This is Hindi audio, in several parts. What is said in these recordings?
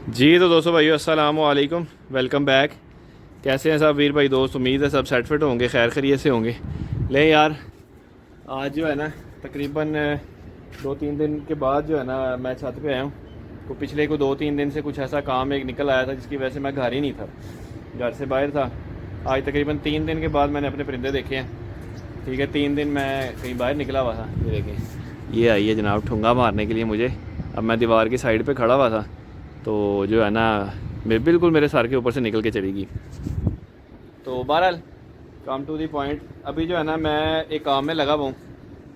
जी तो दोस्तों भाइयों अस्सलाम वालेकुम, वेलकम बैक। कैसे हैं सब वीर भाई दोस्त? उम्मीद है सब सेट फिट होंगे, खैर खैरियत से होंगे। ले यार, आज जो है ना तकरीबन 2-3 दिन के बाद जो है ना मैं छत पे आया हूँ। तो पिछले को 2-3 दिन से कुछ ऐसा काम एक निकल आया था जिसकी वजह से मैं घर ही नहीं था, घर से बाहर था। आज तकरीबन 3 दिन के बाद मैंने अपने परिंदे देखे हैं। ठीक है, 3 दिन मैं कहीं बाहर निकला हुआ था। ये देखें, ये आई है जनाब ठुंगा मारने के लिए मुझे। अब मैं दीवार की साइड पे खड़ा हुआ था तो जो है ना मैं बिल्कुल मेरे सर के ऊपर से निकल के चलेगी। तो बहरहाल कम टू दी पॉइंट, अभी जो है ना मैं एक काम में लगा हुआ हूँ।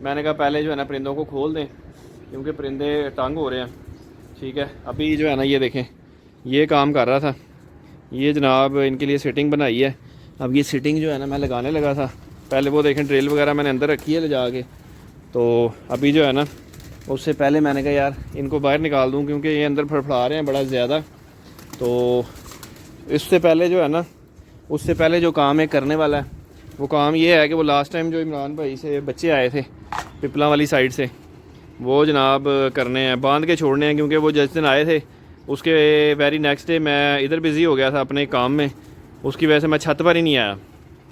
मैंने कहा पहले जो है ना परिंदों को खोल दें क्योंकि परिंदे तंग हो रहे हैं। ठीक है, अभी जो है ना ये देखें, ये काम कर रहा था। ये जनाब इनके लिए सिटिंग बनाई है। अब ये सिटिंग जो है ना मैं लगाने लगा था। पहले वो देखें ड्रिल वगैरह मैंने अंदर रखी है ले जा के। तो अभी जो है ना उससे पहले मैंने कहा यार इनको बाहर निकाल दूं क्योंकि ये अंदर फड़फड़ा रहे हैं बड़ा ज़्यादा। तो इससे पहले जो है ना, उससे पहले जो काम है करने वाला है वो काम ये है कि वो लास्ट टाइम जो इमरान भाई से बच्चे आए थे पिपला वाली साइड से, वो जनाब करने हैं, बांध के छोड़ने हैं। क्योंकि वो जिस दिन आए थे उसके वेरी नेक्स्ट डे मैं इधर बिज़ी हो गया था अपने काम में, उसकी वजह से मैं छत पर ही नहीं आया।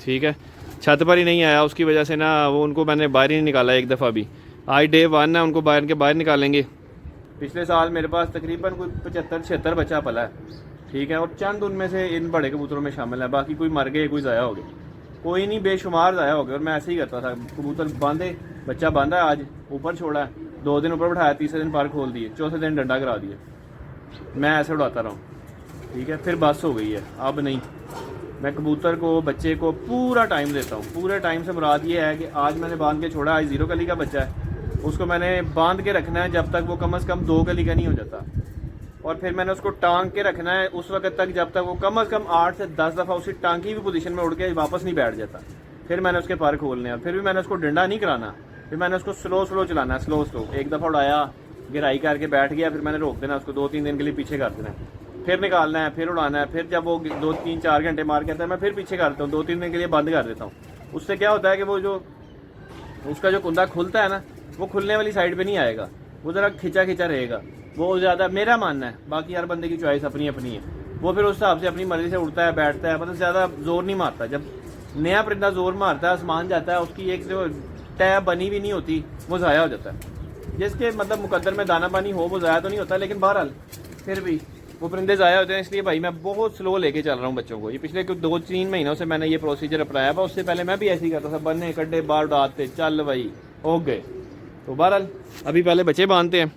ठीक है, छत पर ही नहीं आया, उसकी वजह से ना वो उनको मैंने बाहर ही नहीं निकाला एक दफ़ा भी। आज डे 1 है, उनको बाहर निकालेंगे। पिछले साल मेरे पास तकरीबन कोई 75-76 बच्चा पला है। ठीक है, और चंद उनमें से इन बड़े कबूतरों में शामिल है, बाकी कोई मर गए, कोई ज़ाया हो गए, कोई नहीं, बेशुमार ज़ाया हो गए। और मैं ऐसे ही करता था, कबूतर बांधे, बच्चा बांधा है, आज ऊपर छोड़ा है, 2 दिन ऊपर बैठाया, तीसरे दिन पर खोल दिए, चौथे दिन डंडा करा दिया। मैं ऐसे उड़ाता रहा हूँ। ठीक है, फिर बस हो गई है, अब नहीं। मैं कबूतर को, बच्चे को पूरा टाइम देता हूँ। पूरे टाइम से मुराद ये है कि आज मैंने बांध के छोड़ा, आज 0 कली का बच्चा है, उसको मैंने बांध के रखना है जब तक वो कम से कम 2 कली का नहीं हो जाता। और फिर मैंने उसको टांग के रखना है उस वक्त तक जब तक वो कम से कम 8 से 10 दफ़ा उसी टांगी हुई पोजीशन में उड़ के वापस नहीं बैठ जाता। फिर मैंने उसके पर खोलने हैं, फिर भी मैंने उसको डंडा नहीं कराना, फिर मैंने उसको स्लो चलाना है, स्लो। एक दफ़ा उड़ाया, गिराई करके बैठ गया, फिर मैंने रोक देना उसको, 2-3 दिन के लिए पीछे कर देना है, फिर निकालना है, फिर उड़ाना है। फिर जब वो 2-3-4 घंटे मार के आता है मैं फिर पीछे करता हूँ, 2-3 दिन के लिए बंद कर देता हूँ। उससे क्या होता है कि वो जो उसका जो कुंदा खुलता है ना, वो खुलने वाली साइड पे नहीं आएगा, वो ज़रा खिंचा रहेगा। वो ज़्यादा, मेरा मानना है, बाकी हर बंदे की चॉइस अपनी अपनी है। वो फिर उस हिसाब से अपनी मर्ज़ी से उड़ता है, बैठता है, मतलब ज़्यादा ज़ोर नहीं मारता। जब नया परिंदा ज़ोर मारता है, आसमान जाता है, उसकी एक जो टैब बनी भी नहीं होती, वो ज़ाया हो जाता है। जिसके मतलब मुकद्दर में दाना पानी हो वो ज़ाया तो नहीं होता, लेकिन बहरहाल फिर भी वो परिंदे ज़ाया होते हैं। इसलिए भाई मैं बहुत स्लो लेके चल रहा हूँ बच्चों को। ये पिछले 2-3 महीनों से मैंने ये प्रोसीजर अपनाया था। उससे पहले मैं भी ऐसे ही करता था, बनने कड्डे बार उड़ाते, चल भाई हो गए। तो बहरहाल अभी पहले बच्चे बांधते हैं।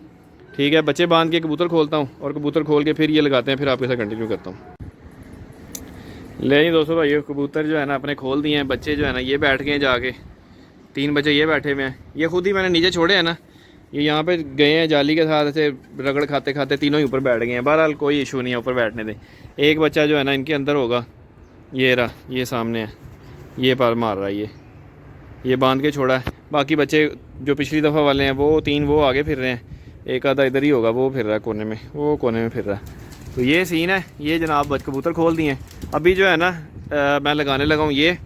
ठीक है, बच्चे बांध के कबूतर खोलता हूँ और कबूतर खोल के फिर ये लगाते हैं, फिर आपके साथ कंटिन्यू करता हूँ। ले जी दोस्तों भाई, कबूतर जो है ना अपने खोल दिए हैं। बच्चे जो है ना ये बैठ गए हैं जाके, 3 बच्चे ये बैठे हुए हैं। ये खुद ही मैंने नीचे छोड़े हैं ना, ये यहाँ पे गए हैं जाली के साथ, ऐसे रगड़ खाते खाते तीनों ही ऊपर बैठ गए हैं। बहरहाल कोई इशू नहीं है, ऊपर बैठने दें। एक बच्चा जो है ना इनके अंदर होगा, ये रहा, ये सामने है, ये पर मार रहा है, ये बांध के छोड़ा है। बाकी बच्चे जो पिछली दफ़ा वाले हैं वो 3 वो आगे फिर रहे हैं, एक आधा इधर ही होगा, वो फिर रहा है कोने में, वो कोने में फिर रहा है। तो ये सीन है। ये जनाब कबूतर खोल दिए हैं। अभी जो है ना मैं लगाने लगा हूँ ये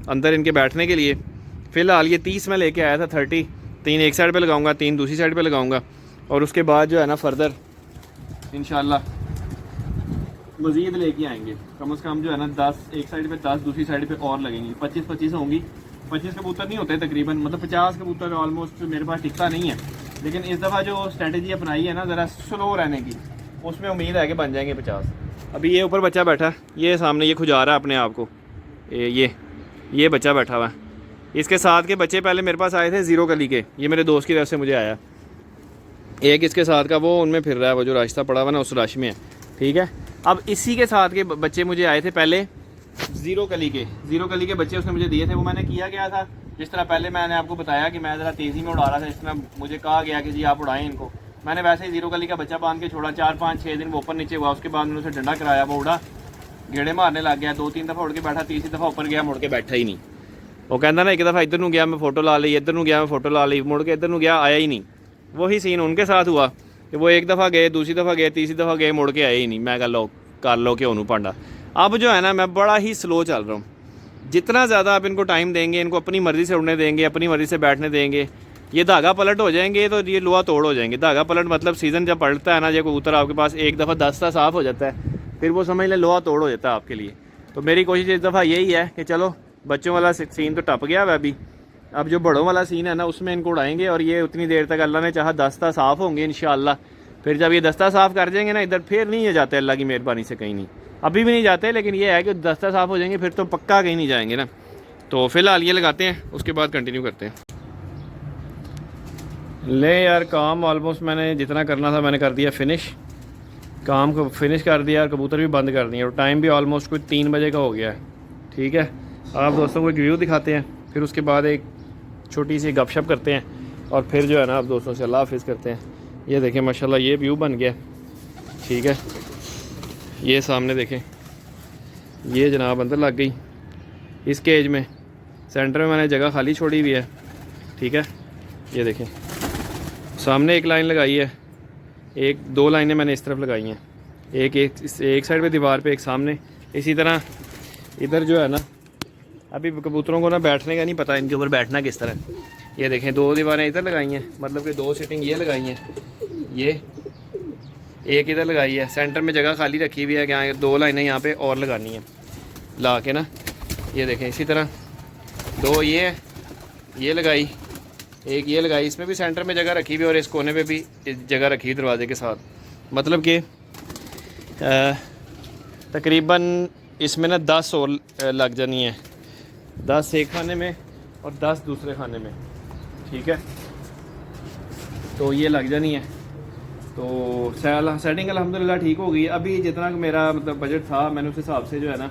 अंदर इनके बैठने के लिए। फ़िलहाल ये 30 में लेके आया था, 30, 3 एक साइड पे लगाऊंगा, 3 दूसरी साइड पे लगाऊंगा। और उसके बाद जो है ना फर्दर इंशाल्लाह मज़ीद लेके आएंगे। कम से कम जो है ना 10 एक साइड पे, 10 दूसरी साइड पे और लगेंगी। 25-25 होंगी। 25 कबूतर नहीं होते तकरीबन, मतलब 50 कबूतर ऑलमोस्ट मेरे पास टिकता नहीं है। लेकिन इस दफ़ा जो स्ट्रेटजी अपनाई है ना ज़रा स्लो रहने की, उसमें उम्मीद है कि बन जाएंगे 50। अभी ये ऊपर बच्चा बैठा, ये सामने ये खुजा रहा है अपने आप को, ये बच्चा बैठा हुआ है। इसके साथ के बच्चे पहले मेरे पास आए थे 0 कली के, ये मेरे दोस्त की तरफ से मुझे आया। एक इसके साथ का वो उनमें फिर रहा है, वो जो रास्ता पड़ा हुआ ना उस रश में है। ठीक है, अब इसी के साथ के बच्चे मुझे आए थे पहले 0 कली के बच्चे उसने मुझे दिए थे। वो मैंने किया गया था जिस तरह पहले मैंने आपको बताया कि मैं ज़रा तेज़ी में उड़ा रहा था, इस तरह मुझे कहा गया कि जी आप उड़ाएं इनको। मैंने वैसे ही 0 कली का बच्चा बांध के छोड़ा, 4-5-6 दिन वो ऊपर नीचे हुआ। उसके बाद मैंने उसे डंडा कराया, वो उड़ा, गेड़े मारने लग गया, 2-3 दफ़ा उड़ के बैठा, तीसरी दफ़ा ऊपर गया, मुड़ के बैठा ही नहीं। वो कहता ना, एक दफ़ा इधर नूं गया मैं फ़ोटो ला ली, इधर नूं गया मैं फ़ोटो ला ली, मुड़ के इधर नूं गया, आया ही नहीं। वही सीन उनके साथ हुआ कि वो एक दफ़ा गए, दूसरी दफ़ा गए, तीसरी दफ़ा गए, मुड़ के आए ही नहीं। मैं कह लो कर लो क्यों नू पांडा। अब जो है ना मैं बड़ा ही स्लो चल रहा हूँ। जितना ज़्यादा आप इनको टाइम देंगे, इनको अपनी मर्ज़ी से उड़ने देंगे, अपनी मर्ज़ी से बैठने देंगे, ये धागा पलट हो जाएंगे तो ये लोहा तोड़ हो जाएंगे। धागा पलट मतलब सीज़न जब पलटता है ना, जब कबूतर आपके पास एक दफ़ा दस्ता साफ़ हो जाता है, फिर वो समझ लें लोहा तोड़ हो जाता है आपके लिए। तो मेरी कोशिश इस दफ़ा यही है कि चलो बच्चों वाला सीन तो टप गया है अभी, अब जो बड़ों वाला सीन है ना उसमें इनको उड़ाएंगे, और ये उतनी देर तक अल्लाह ने चाहा दस्ता साफ़ होंगे इंशाअल्लाह। फिर जब ये दस्ता साफ़ कर जाएंगे ना इधर, फिर नहीं ये जाते अल्लाह की मेहरबानी से कहीं नहीं, अभी भी नहीं जाते, लेकिन ये है कि दस्ता साफ़ हो जाएंगे फिर तो पक्का कहीं नहीं जाएंगे ना। तो फ़िलहाल ये लगाते हैं, उसके बाद कंटिन्यू करते हैं। ले यार काम ऑलमोस्ट मैंने जितना करना था मैंने कर दिया फिनिश, काम को फिनिश कर दिया और कबूतर भी बंद कर दिए, और टाइम भी ऑलमोस्ट कोई 3 बजे का हो गया है। ठीक है, आप दोस्तों को एक व्यू दिखाते हैं, फिर उसके बाद एक छोटी सी गपशप करते हैं, और फिर जो है ना आप दोस्तों से अल्लाह हाफिज़ करते हैं। ये देखें माशाल्लाह ये व्यू बन गया। ठीक है, ये सामने देखें, ये जनाब अंदर लग गई इस केज में, सेंटर में मैंने जगह खाली छोड़ी हुई है। ठीक है, ये देखें सामने एक लाइन लगाई है, एक 2 लाइनें मैंने इस तरफ लगाई हैं, एक साइड पे दीवार पे, एक सामने। इसी तरह इधर जो है ना, अभी कबूतरों को ना बैठने का नहीं पता इनके ऊपर बैठना किस तरह। ये देखें 2 दीवारें इधर लगाई हैं, मतलब कि 2 सीटिंग ये लगाई हैं, ये एक इधर लगाई है, सेंटर में जगह खाली रखी हुई है कि यहाँ 2 लाइनें यहाँ पे और लगानी है ला के ना। ये देखें इसी तरह 2 ये लगाई, एक ये लगाई, इसमें भी सेंटर में जगह रखी हुई और इस कोने पे भी जगह रखी हुई दरवाजे के साथ। मतलब कि तकरीबन इसमें ना 10 और लग जानी है, 10 एक खाने में और 10 दूसरे खाने में। ठीक है, तो ये लग जानी है। तो सेटिंग अल्हम्दुलिल्लाह ठीक हो गई। अभी जितना मेरा मतलब बजट था मैंने उस हिसाब से जो है ना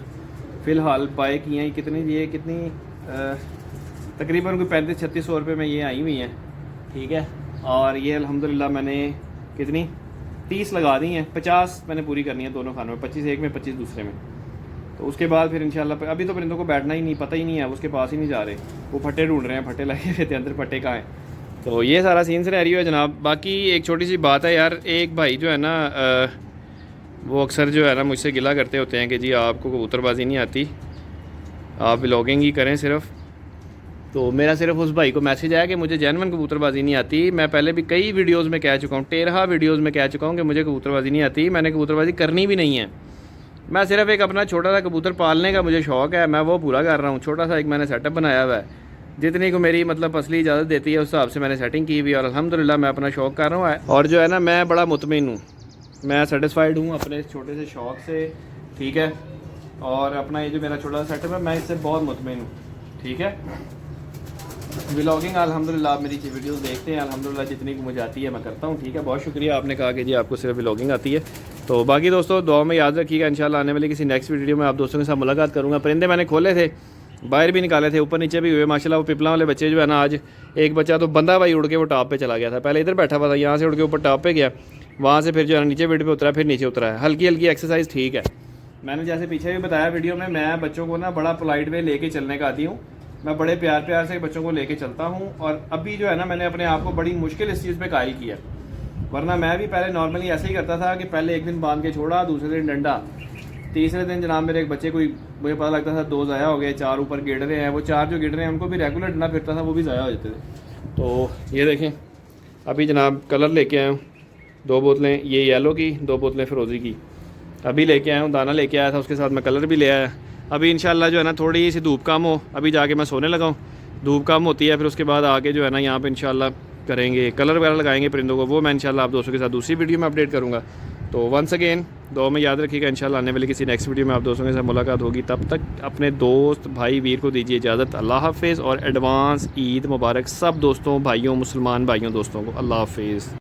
फ़िलहाल बाय किए हैं। कितनी तकरीबन कोई 3500-3600 रुपये में ये आई हुई हैं। ठीक है, और ये अल्हम्दुलिल्लाह मैंने कितनी 30 लगा दी हैं, 50 मैंने पूरी करनी है दोनों खानों में, 25 एक में 25 दूसरे में। तो उसके बाद फिर इंशाल्लाह, अभी तो परिंदों को बैठना ही नहीं, पता ही नहीं है, उसके पास ही नहीं जा रहे, वो फट्टे ढूंढ रहे हैं, फट्टे लगे हुए थे अंदर, फट्टे कहाँ हैं। तो ये सारा सीन सिनेरियो है जनाब। बाकी एक छोटी सी बात है यार, एक भाई जो है ना वो अक्सर जो है ना मुझसे गिला करते होते हैं कि जी आपको कबूतरबाजी नहीं आती, आप व्लॉगिंग ही करें सिर्फ। तो मेरा सिर्फ उस भाई को मैसेज आया कि मुझे जेन्युइन कबूतरबाजी नहीं आती। मैं पहले भी कई वीडियोस में कह चुका हूँ, 13 वीडियोस में कह चुका हूँ कि मुझे कबूतरबाजी नहीं आती, मैंने कबूतरबाजी करनी भी नहीं है। मैं सिर्फ एक अपना छोटा सा कबूतर पालने का मुझे शौक़ है, मैं वो पूरा कर रहा हूँ। छोटा सा एक मैंने सेटअप बनाया हुआ है, जितनी को मेरी मतलब असली इजाज़त देती है उस हिसाब से मैंने सेटिंग की हुई, और अल्हम्दुलिल्लाह मैं अपना शौक़ कर रहा हूँ। और जो है ना मैं बड़ा मुतमिन हूँ, मैं सेटिस्फाइड हूँ अपने इस छोटे से शौक़ से। ठीक है, और अपना ये जो मेरा छोटा सा सेटअप है मैं इससे बहुत मुतमिन हूँ। ठीक है, व्लॉगिंग अल्हम्दुलिल्लाह आप मेरी वीडियोस देखते हैं, अल्हम्दुलिल्लाह जितनी को मुझे आती है मैं करता हूँ। ठीक है, बहुत शुक्रिया आपने कहा कि जी आपको सिर्फ व्लॉगिंग आती है। तो बाकी दोस्तों दुआ में याद रखिएगा, इंशाल्लाह आने वाली किसी नेक्स्ट वीडियो में आप दोस्तों के साथ मुलाकात करूँगा। परिंदे मैंने खोले थे, बाहर भी निकाले थे, ऊपर नीचे भी हुए माशाल्लाह। वो पिपला वाले बच्चे जो है ना, आज एक बच्चा तो बंदा भाई उड़ के वो टॉप पे चला गया था, पहले इधर बैठा हुआ था, यहाँ से उड़ के ऊपर टॉप पे गया, वहाँ से फिर जो है नीचे बेड पे उतरा, फिर नीचे उतरा है। हल्की हल्की एक्सरसाइज ठीक है। मैंने जैसे पीछे भी बताया वीडियो में, मैं बच्चों को ना बड़ा पोलाइट वे लेके चलने का आती हूँ, मैं बड़े प्यार से बच्चों को लेके चलता हूँ। और अभी जो है ना मैंने अपने आप को बड़ी मुश्किल इस चीज़ पे कायल किया, वरना मैं भी पहले नॉर्मली ऐसे ही करता था कि पहले एक दिन बांध के छोड़ा, दूसरे दिन डंडा, तीसरे दिन जनाब मेरे एक बच्चे को मुझे पता लगता था 2 ज़ाया हो गए, 4 ऊपर गिर रहे हैं। वो 4 जो गिर रहे हैं उनको भी रेगुलर डंडा फिरता था, वो भी ज़ाया हो जाते थे। तो ये देखें अभी जनाब कलर लेके आया हूँ, 2 बोतलें, ये येलो की, 2 बोतलें फिरोज़ी की अभी लेके आया हूँ। दाना लेके आया था, उसके साथ मैं कलर भी ले आया। अभी इंशाल्लाह जो है ना थोड़ी सी धूप कम हो, अभी जाके मैं सोने लगा हूँ, धूप कम होती है, फिर उसके बाद आके जो है ना यहाँ पे इंशाल्लाह करेंगे, कलर वगैरह लगाएंगे परिंदों को, वो मैं इंशाल्लाह आप दोस्तों के साथ दूसरी वीडियो में अपडेट करूँगा। तो वंस अगेन दुआ में याद रखिएगा, इंशाल्लाह आने वाली किसी नेक्स्ट वीडियो में आप दोस्तों के साथ मुलाकात होगी। तब तक अपने दोस्त भाई वीर को दीजिए इजाज़त। अल्लाह हाफिज़ और एडवांस ईद मुबारक सब दोस्तों, भाइयों, मुसलमान भाइयों, दोस्तों को अल्लाह हाफिज़।